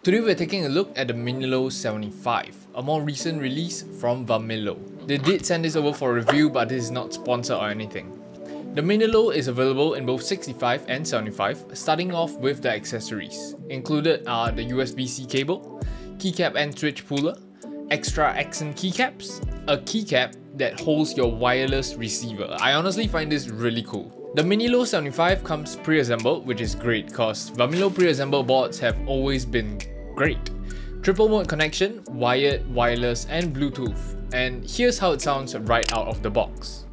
Today we're taking a look at the Minilo75, a more recent release from Varmilo. They did send this over for review, but this is not sponsored or anything. The Minilo is available in both 65 and 75, starting off with the accessories. Included are the USB-C cable, keycap and switch puller, extra accent keycaps, a keycap that holds your wireless receiver. I honestly find this really cool. The Minilo75 comes pre-assembled, which is great because Varmilo pre-assembled boards have always been great. Triple mode connection, wired, wireless and Bluetooth. And here's how it sounds right out of the box.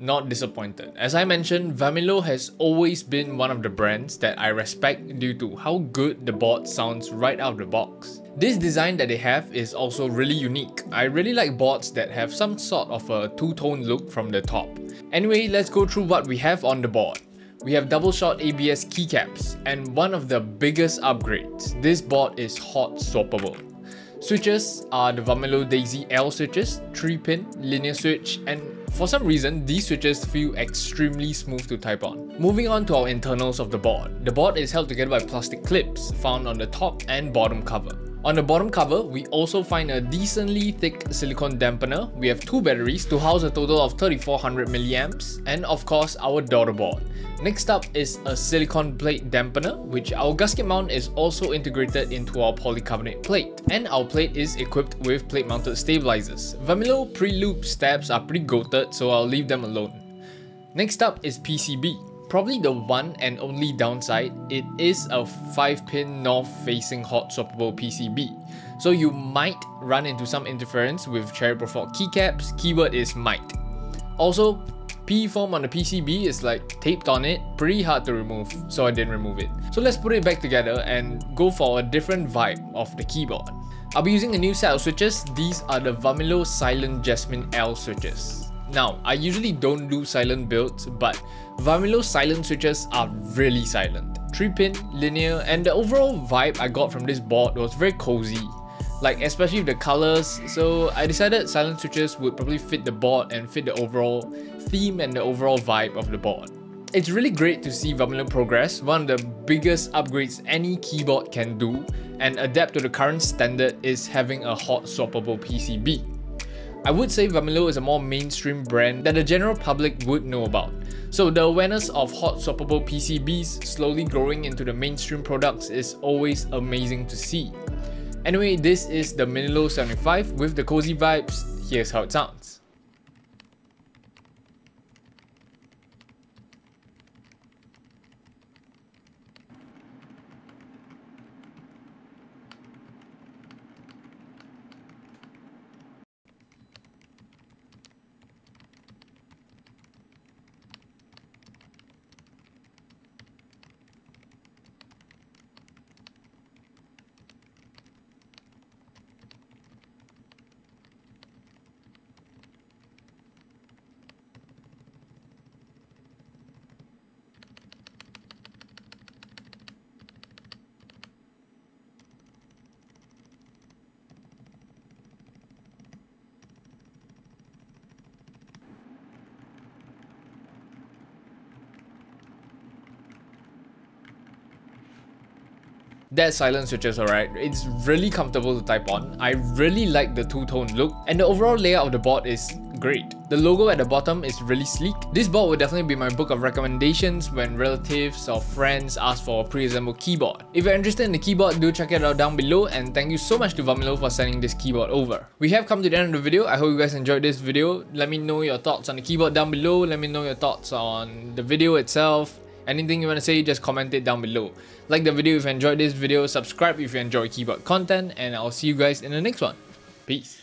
Not disappointed. As I mentioned, Varmilo has always been one of the brands that I respect due to how good the board sounds right out of the box. This design that they have is also really unique. I really like boards that have some sort of a two-tone look from the top. Anyway, let's go through what we have on the board. We have double shot ABS keycaps, and one of the biggest upgrades, this board is hot swappable. Switches are the Varmilo Daisy L switches, 3-pin, linear switch, and for some reason, these switches feel extremely smooth to type on. Moving on to our internals of the board. The board is held together by plastic clips found on the top and bottom cover. On the bottom cover, we also find a decently thick silicone dampener. We have two batteries to house a total of 3400 milliamps, and of course our daughter board. Next up is a silicone plate dampener, which our gasket mount is also integrated into our polycarbonate plate, and our plate is equipped with plate mounted stabilizers. Varmilo pre-loop stabs are pretty goated, so I'll leave them alone. Next up is PCB. Probably the one and only downside, it is a 5-pin north-facing hot swappable PCB. So you might run into some interference with cherry profile keycaps. Keyword is might. Also, PE foam on the PCB is like taped on it, pretty hard to remove, so I didn't remove it. So let's put it back together and go for a different vibe of the keyboard. I'll be using a new set of switches. These are the Varmilo Silent Jasmine L switches. Now, I usually don't do silent builds, but Varmilo silent switches are really silent. 3-pin, linear, and the overall vibe I got from this board was very cozy. Like, especially with the colors, so I decided silent switches would probably fit the board and fit the overall theme and the overall vibe of the board. It's really great to see Varmilo progress. One of the biggest upgrades any keyboard can do and adapt to the current standard is having a hot swappable PCB. I would say Varmilo is a more mainstream brand that the general public would know about. So the awareness of hot swappable PCBs slowly growing into the mainstream products is always amazing to see. Anyway, this is the Minilo75 with the cozy vibes. Here's how it sounds. That silent switches alright, it's really comfortable to type on. I really like the two-tone look, and the overall layout of the board is great. The logo at the bottom is really sleek. This board would definitely be my book of recommendations when relatives or friends ask for a pre-assembled keyboard. If you're interested in the keyboard, do check it out down below, and thank you so much to Varmilo for sending this keyboard over. We have come to the end of the video. I hope you guys enjoyed this video. Let me know your thoughts on the keyboard down below. Let me know your thoughts on the video itself. Anything you want to say, just comment it down below. Like the video if you enjoyed this video, subscribe if you enjoy keyboard content, and I'll see you guys in the next one. Peace.